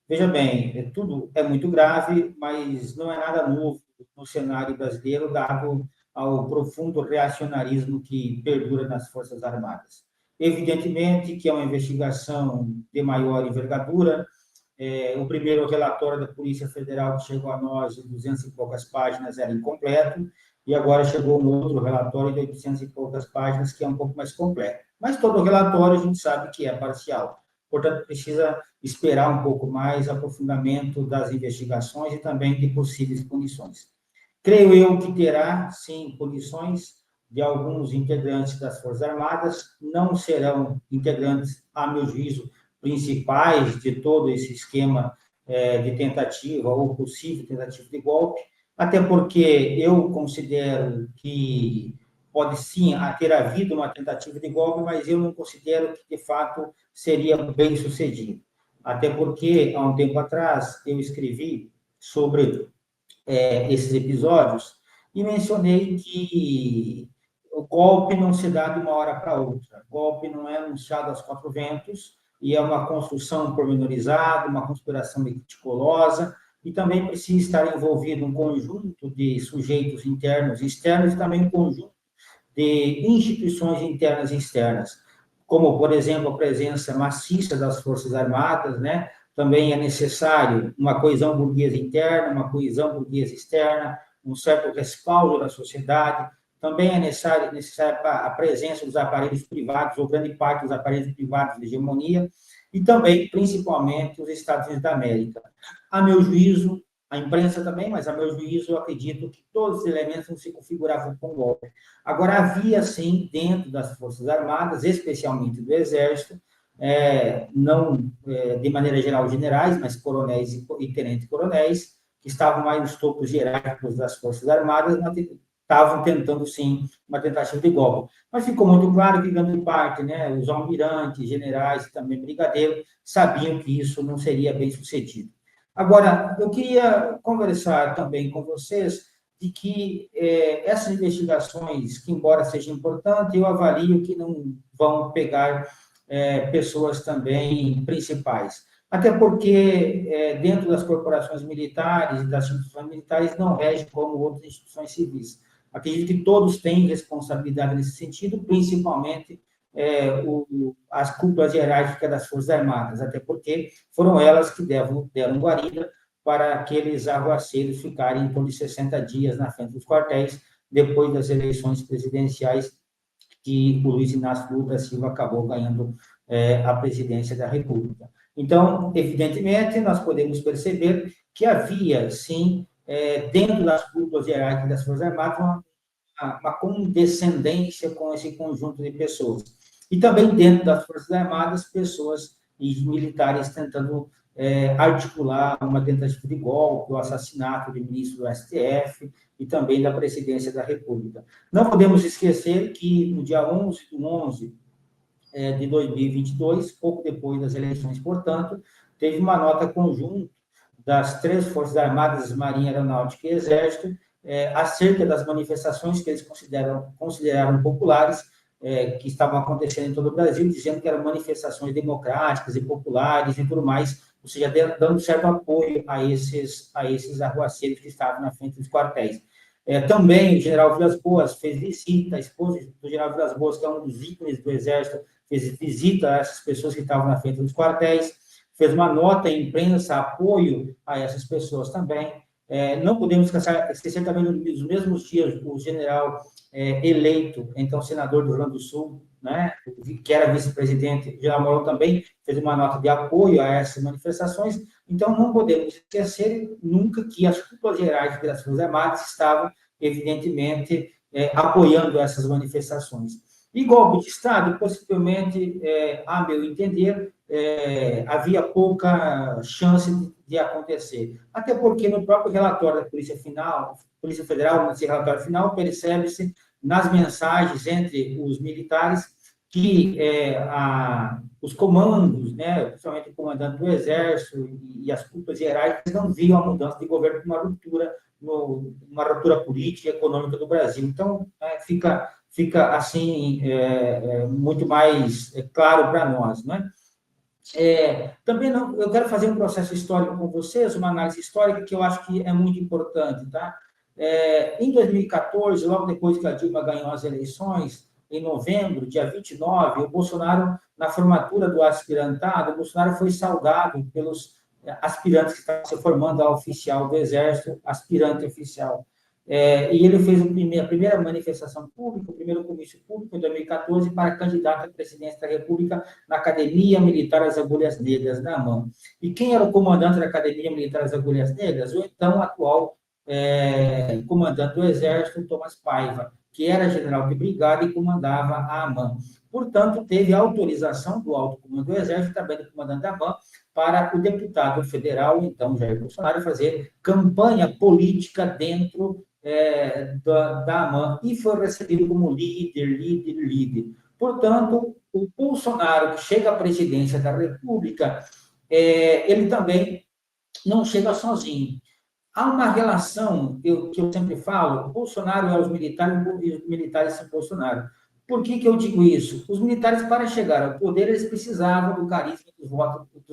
Veja bem, tudo é muito grave, mas não é nada novo no cenário brasileiro, dado ao profundo reacionarismo que perdura nas Forças Armadas. Evidentemente que é uma investigação de maior envergadura. O primeiro relatório da Polícia Federal que chegou a nós, de 200 e poucas páginas, era incompleto, e agora chegou um outro relatório de 800 e poucas páginas, que é um pouco mais completo. Mas todo relatório a gente sabe que é parcial. Portanto, precisa esperar um pouco mais aprofundamento das investigações e também de possíveis punições. Creio eu que terá, sim, punições de alguns integrantes das Forças Armadas, não serão integrantes, a meu juízo, principais de todo esse esquema de tentativa ou possível tentativa de golpe, até porque eu considero que pode sim ter havido uma tentativa de golpe, mas eu não considero que, de fato, seria bem sucedido. Até porque, há um tempo atrás, eu escrevi sobre esses episódios e mencionei que o golpe não se dá de uma hora para outra. O golpe não é anunciado aos quatro ventos e é uma construção pormenorizada, uma conspiração meticulosa, e também precisa estar envolvido um conjunto de sujeitos internos e externos e também um conjunto de instituições internas e externas, como, por exemplo, a presença maciça das Forças Armadas, né? Também é necessário uma coesão burguesa interna, uma coesão burguesa externa, um certo respaldo da sociedade. Também é necessário a presença dos aparelhos privados, ou grande parte dos aparelhos privados de hegemonia, e também, principalmente, os Estados Unidos da América. A meu juízo, a imprensa também, mas a meu juízo, eu acredito que todos os elementos não se configuravam com golpe. Agora, havia, sim, dentro das Forças Armadas, especialmente do Exército, não de maneira geral generais, mas coronéis e tenentes-coronéis, que estavam mais nos topos hierárquicos das Forças Armadas, estavam tentando, sim, uma tentativa de golpe. Mas ficou muito claro que, grande parte, né, os almirantes, generais e também brigadeiros, sabiam que isso não seria bem sucedido. Agora, eu queria conversar também com vocês de que essas investigações, que embora seja importante, eu avalio que não vão pegar pessoas também principais. Até porque, dentro das corporações militares e das instituições militares, não rege como outras instituições civis. Acredito que todos têm responsabilidade nesse sentido, principalmente as cúpulas hierárquicas das Forças Armadas, até porque foram elas que deram guarida para aqueles arruaceiros ficarem em torno de 60 dias na frente dos quartéis, depois das eleições presidenciais, que o Luiz Inácio Lula da Silva acabou ganhando a presidência da República. Então, evidentemente, nós podemos perceber que havia, sim, dentro das cúpulas hierárquicas das Forças Armadas, uma condescendência com esse conjunto de pessoas. E também dentro das Forças Armadas, pessoas e militares tentando articular uma tentativa de golpe, o assassinato de ministro do STF e também da presidência da República. Não podemos esquecer que no dia 11 de 11 de 2022, pouco depois das eleições, portanto, teve uma nota conjunta das três Forças Armadas, Marinha, Aeronáutica e Exército, acerca das manifestações que eles consideraram populares, que estavam acontecendo em todo o Brasil, dizendo que eram manifestações democráticas e populares e tudo mais, ou seja, dando certo apoio a esses arruaceiros que estavam na frente dos quartéis. Também o general Vilas Boas fez visita, a esposa do general Vilas Boas, que é um dos ícones do Exército, fez visita a essas pessoas que estavam na frente dos quartéis, fez uma nota em imprensa, apoio a essas pessoas também. Não podemos esquecer também, nos mesmos dias, o general eleito, então senador do Rio Grande do Sul, né, que era vice-presidente, general Mourão, também fez uma nota de apoio a essas manifestações. Então, não podemos esquecer nunca que as cúpulas gerais das Forças Armadas estavam, evidentemente, apoiando essas manifestações. E golpe de Estado, possivelmente, a meu entender, havia pouca chance de acontecer. Até porque no próprio relatório da Polícia Federal, nesse relatório final, percebe-se nas mensagens entre os militares que os comandos, né, principalmente o comandante do Exército e as cúpulas gerais, não viam a mudança de governo como uma ruptura política e econômica do Brasil. Então, fica assim, muito mais claro para nós, né? Também não, eu quero fazer um processo histórico com vocês, uma análise histórica que eu acho que é muito importante, tá? Em 2014, logo depois que a Dilma ganhou as eleições, em novembro, dia 29, o Bolsonaro, na formatura do aspirantado, o Bolsonaro foi saudado pelos aspirantes que estavam se formando a oficial do Exército, aspirante oficial. E ele fez a primeira manifestação pública, o primeiro comício público, em 2014, para candidato à presidência da República na Academia Militar das Agulhas Negras, da AMAN. E quem era o comandante da Academia Militar das Agulhas Negras? O então atual comandante do Exército, Thomas Paiva, que era general de brigada e comandava a AMAN. Portanto, teve autorização do alto comando do Exército, também do comandante da AMAN, para o deputado federal, então, Jair Bolsonaro, fazer campanha política dentro da AMAN, e foi recebido como líder. Portanto, o Bolsonaro, que chega à presidência da República, ele também não chega sozinho. Há uma relação, que eu sempre falo, Bolsonaro é os militares e os militares são Bolsonaro. Por que eu digo isso? Os militares, para chegar ao poder, eles precisavam do carisma dos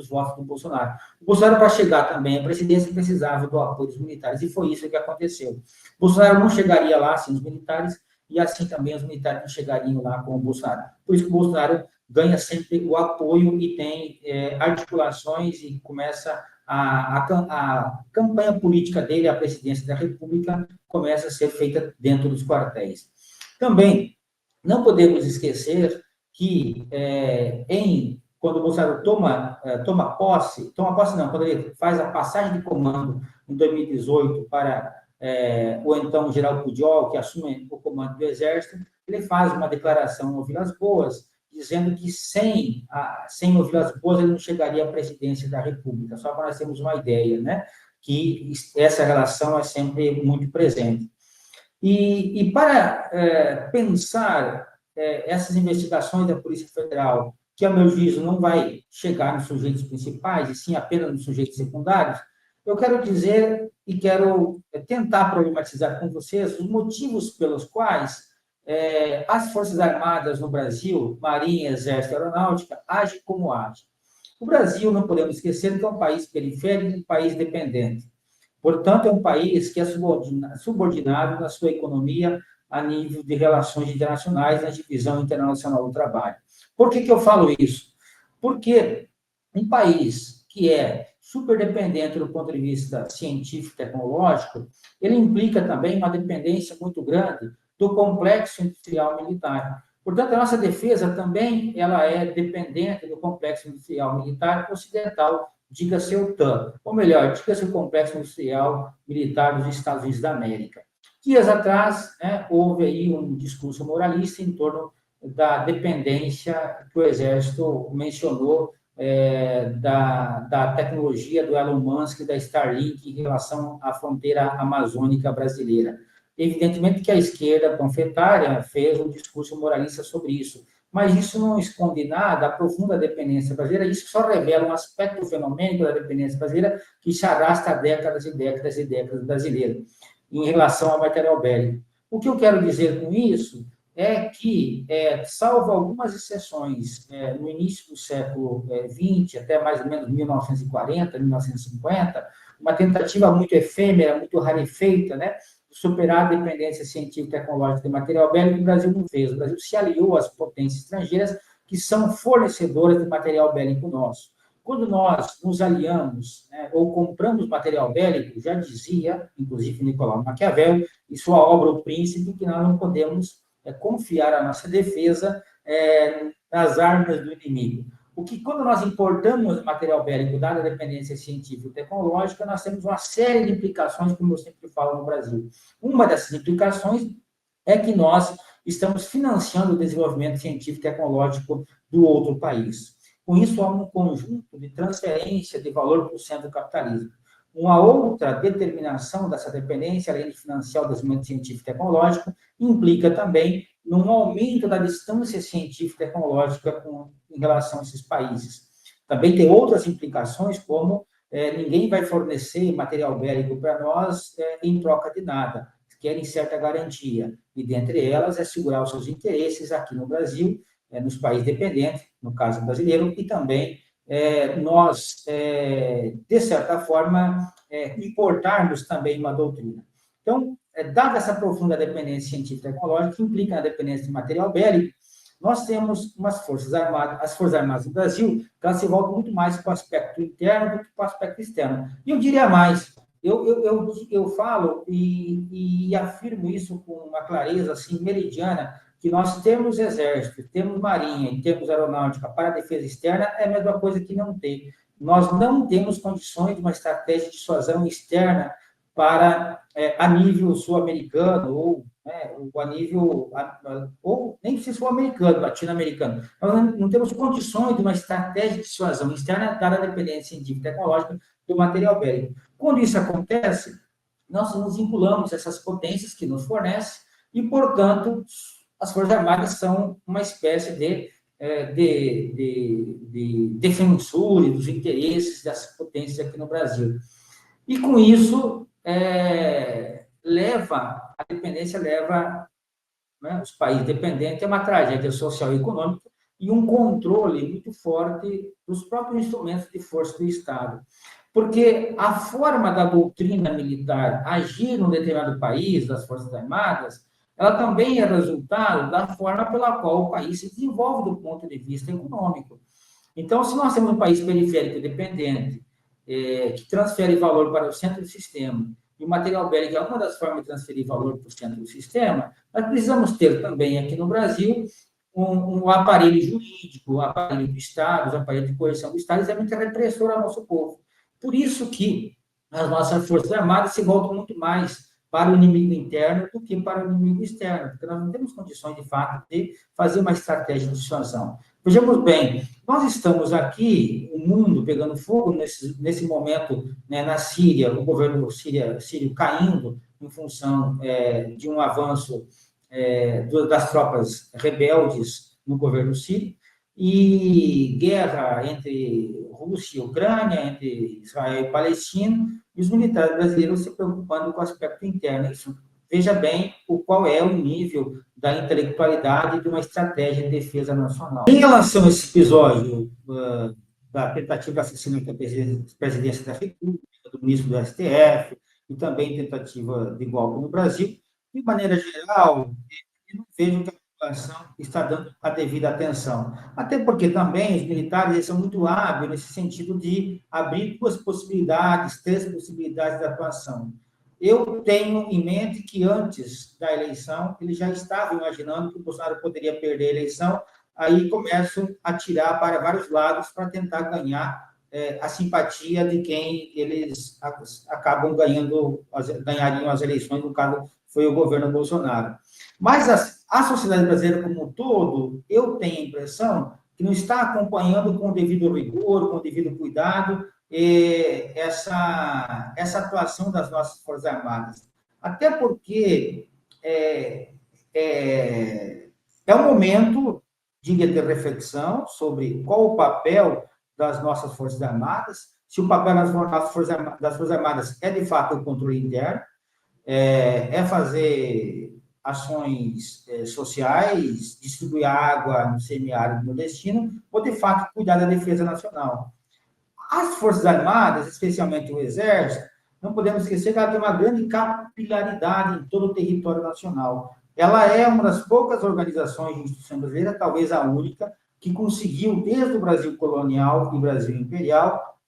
votos do Bolsonaro. O Bolsonaro, para chegar também à presidência, precisava do apoio dos militares, e foi isso que aconteceu. O Bolsonaro não chegaria lá sem os militares, e assim também os militares não chegariam lá com o Bolsonaro. Por isso que o Bolsonaro ganha sempre o apoio e tem articulações e começa a campanha política dele, a presidência da República, começa a ser feita dentro dos quartéis. Também, não podemos esquecer que, quando o Bolsonaro toma posse não, quando ele faz a passagem de comando em 2018 para o então general Pujol, que assume o comando do Exército, ele faz uma declaração ao Vilas Boas, dizendo que sem o Vilas Boas ele não chegaria à presidência da República, só para nós termos uma ideia, né? Que essa relação é sempre muito presente. E para pensar essas investigações da Polícia Federal, que, a meu juízo, não vai chegar nos sujeitos principais, e sim apenas nos sujeitos secundários, eu quero dizer e quero tentar problematizar com vocês os motivos pelos quais as Forças Armadas no Brasil, Marinha, Exército e Aeronáutica, agem como agem. O Brasil, não podemos esquecer, que é um país periférico, um país dependente. Portanto, é um país que é subordinado na sua economia a nível de relações internacionais, na divisão internacional do trabalho. Por que eu falo isso? Porque um país que é super dependente do ponto de vista científico e tecnológico, ele implica também uma dependência muito grande do complexo industrial militar. Portanto, a nossa defesa também ela é dependente do complexo industrial militar ocidental, diga-se OTAN, ou melhor, diga-se o complexo industrial militar dos Estados Unidos da América. Dias atrás, houve aí um discurso moralista em torno da dependência que o Exército mencionou da tecnologia do Elon Musk e da Starlink em relação à fronteira amazônica brasileira. Evidentemente que a esquerda panfletária fez um discurso moralista sobre isso, mas isso não esconde nada a profunda dependência brasileira, isso só revela um aspecto fenomênico da dependência brasileira que se arrasta há décadas e décadas e décadas brasileira, em relação ao material bélico. O que eu quero dizer com isso é que, salvo algumas exceções, no início do século XX, até mais ou menos 1940, 1950, uma tentativa muito efêmera, muito rarefeita, né, de superar a dependência científica e tecnológica de material bélico, o Brasil não fez. O Brasil se aliou às potências estrangeiras que são fornecedoras de material bélico nosso. Quando nós nos aliamos, ou compramos material bélico, já dizia, inclusive, Nicolau Maquiavel, em sua obra O Príncipe, que nós não podemos confiar a nossa defesa nas armas do inimigo. Porque quando nós importamos material bélico, dada a dependência científica e tecnológica, nós temos uma série de implicações, como eu sempre falo no Brasil. Uma dessas implicações é que nós estamos financiando o desenvolvimento científico e tecnológico do outro país. Com isso, há um conjunto de transferência de valor para o centro do capitalismo. Uma outra determinação dessa dependência, além de financiar o desenvolvimento científico e tecnológico, implica também num aumento da distância científica e tecnológica em relação a esses países. Também tem outras implicações, como ninguém vai fornecer material bélico para nós em troca de nada, querem certa garantia, e dentre elas é segurar os seus interesses aqui no Brasil, nos países dependentes, no caso brasileiro, e também nós, de certa forma, importarmos também uma doutrina. Então, dada essa profunda dependência científica e tecnológica, que implica a dependência de material bélico, nós temos umas Forças Armadas, as Forças Armadas do Brasil, que elas se voltam muito mais para o aspecto interno do que para o aspecto externo. E eu diria mais, eu falo e afirmo isso com uma clareza assim, meridiana, que nós temos exército, temos marinha e temos aeronáutica para a defesa externa é a mesma coisa que não ter. Nós não temos condições de uma estratégia de dissuasão externa para a nível sul-americano ou a nível, ou nem se for americano, latino-americano. Nós não temos condições de uma estratégia de dissuasão externa, dada a dependência científica e tecnológica do material bélico. Quando isso acontece, nós nos vinculamos a essas potências que nos fornecem e, portanto, as Forças Armadas são uma espécie de defensores dos interesses dessas potências aqui no Brasil. E, com isso, a dependência leva, né, os países dependentes a uma tragédia social e econômica e um controle muito forte dos próprios instrumentos de força do Estado. Porque a forma da doutrina militar agir num determinado país, das Forças Armadas, ela também é resultado da forma pela qual o país se desenvolve do ponto de vista econômico. Então, se nós temos um país periférico dependente, que transfere valor para o centro do sistema, e o material bélico é uma das formas de transferir valor para o centro do sistema, nós precisamos ter também aqui no Brasil um aparelho jurídico, um aparelho do Estado, um aparelho de coerção do Estado, extremamente repressor ao nosso povo. Por isso que as nossas Forças Armadas se voltam muito mais para o inimigo interno do que para o inimigo externo, porque nós não temos condições, de fato, de fazer uma estratégia de dissuasão. Vejamos bem, nós estamos aqui, o mundo pegando fogo nesse momento, né, na Síria, o governo sírio caindo em função de um avanço das tropas rebeldes no governo sírio, e guerra entre Rússia e Ucrânia, entre Israel e Palestina, e os militares brasileiros se preocupando com o aspecto interno. Isso, veja bem qual é o nível da intelectualidade de uma estratégia de defesa nacional. Em relação a esse episódio da tentativa de assassinato da presidência da República, do ministro do STF, e também tentativa de golpe no Brasil, de maneira geral, eu não vejo que a população está dando a devida atenção. Até porque também os militares eles são muito hábeis nesse sentido de abrir duas possibilidades, três possibilidades de atuação. Eu tenho em mente que antes da eleição, eles já estavam imaginando que o Bolsonaro poderia perder a eleição, aí começam a tirar para vários lados para tentar ganhar a simpatia de quem eles acabam ganhariam as eleições, no caso foi o governo Bolsonaro. Mas a sociedade brasileira como um todo, eu tenho a impressão que não está acompanhando com o devido rigor, com o devido cuidado, essa atuação das nossas Forças Armadas. Até porque um momento, diria, de reflexão sobre qual o papel das nossas Forças Armadas, se o papel das Forças Armadas é, de fato, o controle interno, fazer ações sociais, distribuir água no semiárido nordestino, ou, de fato, cuidar da defesa nacional. As Forças Armadas, especialmente o Exército, não podemos esquecer que ela tem uma grande capilaridade em todo o território nacional. Ela é uma das poucas organizações de instituição brasileira, talvez a única, que conseguiu, desde o Brasil colonial e Brasil imperial,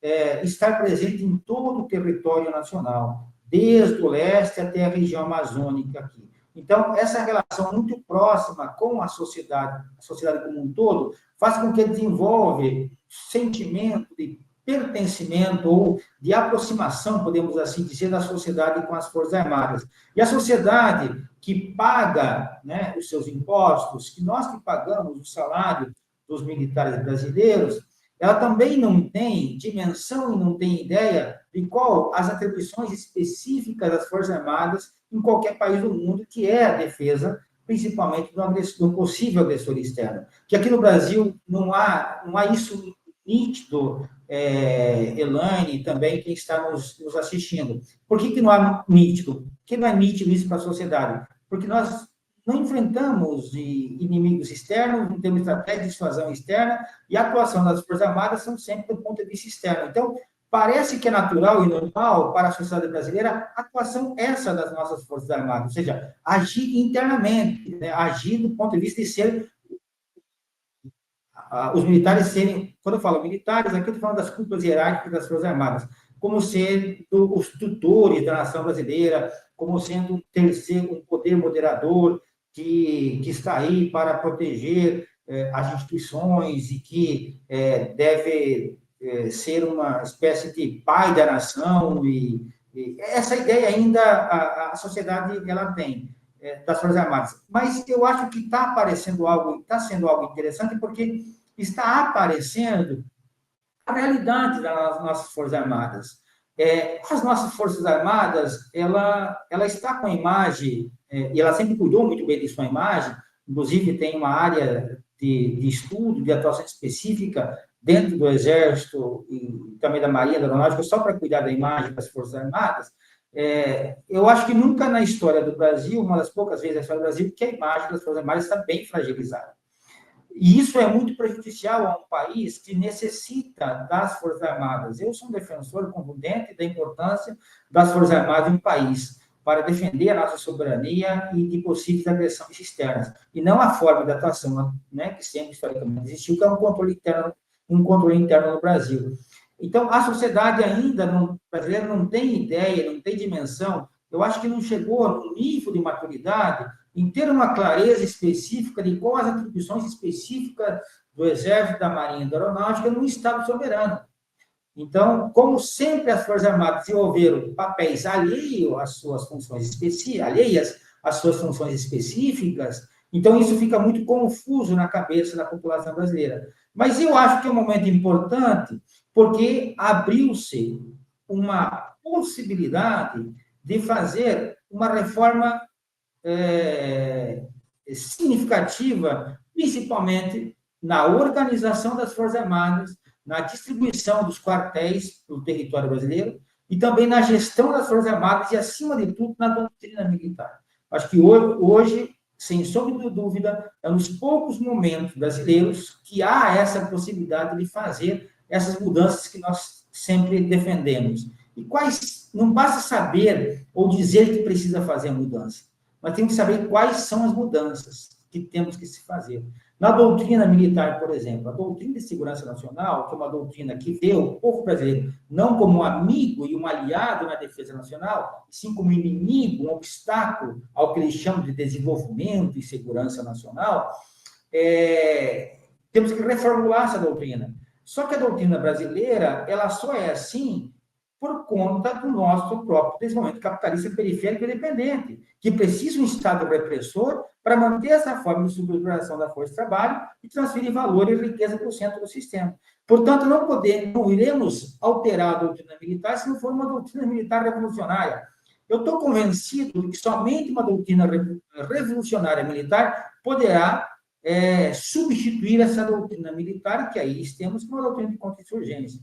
estar presente em todo o território nacional, desde o leste até a região amazônica aqui. Então, essa relação muito próxima com a sociedade como um todo, faz com que desenvolva sentimento de pertencimento ou de aproximação, podemos assim dizer, da sociedade com as Forças Armadas. E a sociedade que paga, né, os seus impostos, que nós que pagamos o salário dos militares brasileiros, ela também não tem dimensão e não tem ideia de qual as atribuições específicas das Forças Armadas em qualquer país do mundo, que é a defesa, principalmente de um possível agressor externo. Que aqui no Brasil não há isso nítido, Elaine, também quem está nos assistindo. Por que não há nítido? Por que não é nítido isso para a sociedade? Porque nós não enfrentamos inimigos externos, não temos estratégia de dissuasão externa, e a atuação das Forças Armadas são sempre do ponto de vista externo. Então, parece que é natural e normal para a sociedade brasileira a atuação essa das nossas Forças Armadas, ou seja, agir internamente, né? Agir do ponto de vista de ser os militares serem, quando eu falo militares, aqui eu estou falando das cúpulas hierárquicas das Forças Armadas, como sendo os tutores da nação brasileira, como sendo um terceiro, um poder moderador que está aí para proteger as instituições e que deve ser uma espécie de pai da nação, e essa ideia ainda a sociedade ela tem das Forças Armadas. Mas eu acho que está aparecendo algo, está sendo algo interessante, porque está aparecendo a realidade das nossas Forças Armadas. As nossas Forças Armadas, ela está com a imagem, e ela sempre cuidou muito bem de sua imagem, inclusive tem uma área de estudo, de atuação específica dentro do Exército e também da Marinha, da Aeronáutica, só para cuidar da imagem das Forças Armadas. Eu acho que nunca na história do Brasil, uma das poucas vezes na história do Brasil, que a imagem das Forças Armadas está bem fragilizada. E isso é muito prejudicial a um país que necessita das Forças Armadas. Eu sou um defensor contundente da importância das Forças Armadas em um país, para defender a nossa soberania e de possíveis agressões externas. E não a forma de atuação, né, que sempre historicamente existiu, que é um controle interno no Brasil. Então, a sociedade ainda brasileira não tem ideia, não tem dimensão, eu acho que não chegou no nível de maturidade em ter uma clareza específica de quais as atribuições específicas do Exército, da Marinha e da Aeronáutica no Estado soberano. Então, como sempre as Forças Armadas desenvolveram papéis alheios às suas funções específicas, então isso fica muito confuso na cabeça da população brasileira. Mas eu acho que é um momento importante, porque abriu-se uma possibilidade de fazer uma reforma significativa, principalmente na organização das Forças Armadas, na distribuição dos quartéis no território brasileiro e também na gestão das Forças Armadas e, acima de tudo, na doutrina militar. Acho que hoje, sem sombra de dúvida, é um dos poucos momentos brasileiros que há essa possibilidade de fazer essas mudanças que nós sempre defendemos. E não basta saber ou dizer que precisa fazer a mudança, mas tem que saber quais são as mudanças que temos que se fazer. Na doutrina militar, por exemplo, a doutrina de segurança nacional, que é uma doutrina que vê o povo brasileiro não como um amigo e um aliado na defesa nacional, sim como inimigo, um obstáculo ao que eles chamam de desenvolvimento e segurança nacional, temos que reformular essa doutrina. Só que a doutrina brasileira, ela só é assim por conta do nosso próprio desenvolvimento capitalista periférico e dependente, que precisa um Estado repressor para manter essa forma de subordinação da força de trabalho e transferir valor e riqueza para o centro do sistema. Portanto, não iremos alterar a doutrina militar se não for uma doutrina militar revolucionária. Eu estou convencido de que somente uma doutrina revolucionária militar poderá substituir essa doutrina militar, que aí temos uma doutrina de contra-insurgência.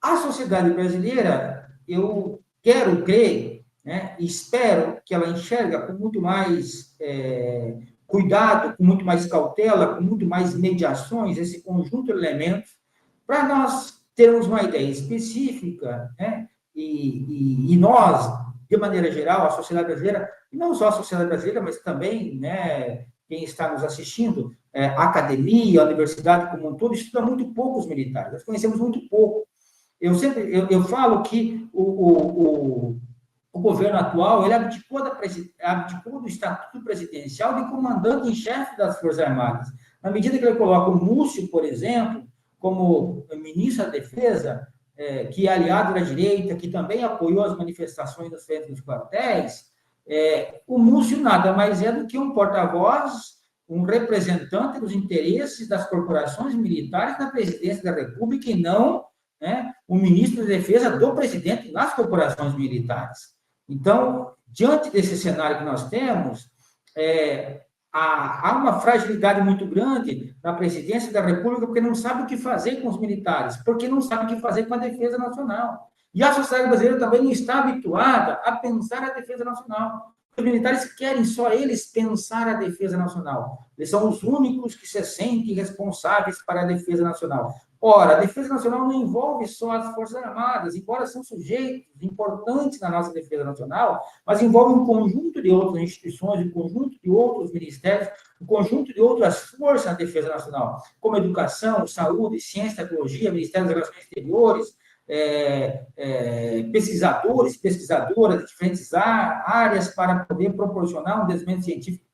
A sociedade brasileira, eu quero crer, né, e espero que ela enxerga com muito mais cuidado, com muito mais cautela, com muito mais mediações, esse conjunto de elementos, para nós termos uma ideia específica, né, e nós, de maneira geral, a sociedade brasileira, e não só a sociedade brasileira, mas também, né, quem está nos assistindo, a academia, a universidade como um todo, estuda muito pouco os militares, nós conhecemos muito pouco. Eu falo que o governo atual ele abdicou do estatuto presidencial de comandante em chefe das Forças Armadas. Na medida que ele coloca o Múcio, por exemplo, como ministro da Defesa, que é aliado da direita, que também apoiou as manifestações das frentes dos quartéis, o Múcio nada mais é do que um porta-voz, um representante dos interesses das corporações militares na presidência da República e não, né, o ministro da Defesa do presidente nas corporações militares. Então, diante desse cenário que nós temos, há uma fragilidade muito grande na presidência da República, porque não sabe o que fazer com os militares, porque não sabe o que fazer com a defesa nacional. E a sociedade brasileira também não está habituada a pensar a defesa nacional. Os militares querem só eles pensar a defesa nacional. Eles são os únicos que se sentem responsáveis para a defesa nacional. Ora, a defesa nacional não envolve só as Forças Armadas, embora são sujeitos importantes na nossa defesa nacional, mas envolve um conjunto de outras instituições, um conjunto de outros ministérios, um conjunto de outras forças na defesa nacional, como educação, saúde, ciência, tecnologia, Ministério das Relações Exteriores, pesquisadores, pesquisadoras de diferentes áreas para poder proporcionar um desenvolvimento científico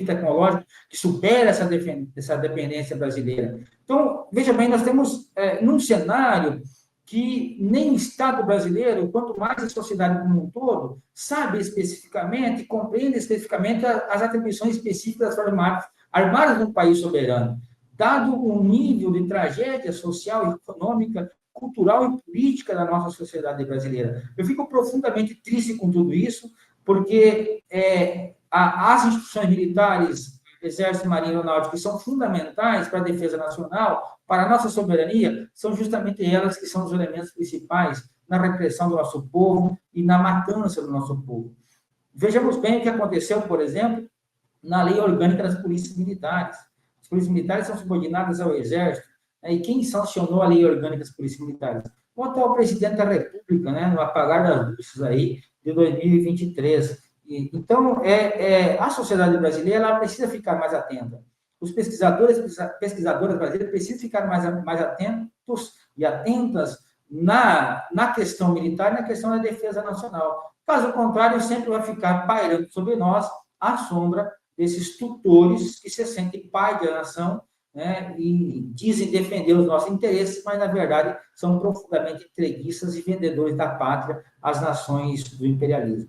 tecnológico que supera essa dependência brasileira. Então, veja bem, nós temos num cenário que nem o Estado brasileiro, quanto mais a sociedade como um todo, sabe especificamente, compreende especificamente as atribuições específicas das Forças Armadas num país soberano, dado o nível de tragédia social e econômica, cultural e política da nossa sociedade brasileira. Eu fico profundamente triste com tudo isso, porque as instituições militares, Exército, Marinha e Aeronáutica, que são fundamentais para a defesa nacional, para a nossa soberania, são justamente elas que são os elementos principais na repressão do nosso povo e na matança do nosso povo. Vejamos bem o que aconteceu, por exemplo, na lei orgânica das polícias militares. As polícias militares são subordinadas ao Exército, e quem sancionou a lei orgânica das polícias militares? O atual presidente da República, no apagar das luzes aí de 2023. Então, a sociedade brasileira ela precisa ficar mais atenta. Os pesquisadoras brasileiras precisam ficar mais atentos e atentas na questão militar e na questão da defesa nacional. Caso contrário, sempre vai ficar pairando sobre nós a sombra desses tutores que se sentem pai da nação, e dizem defender os nossos interesses, mas, na verdade, são profundamente entreguistas e vendedores da pátria às nações do imperialismo.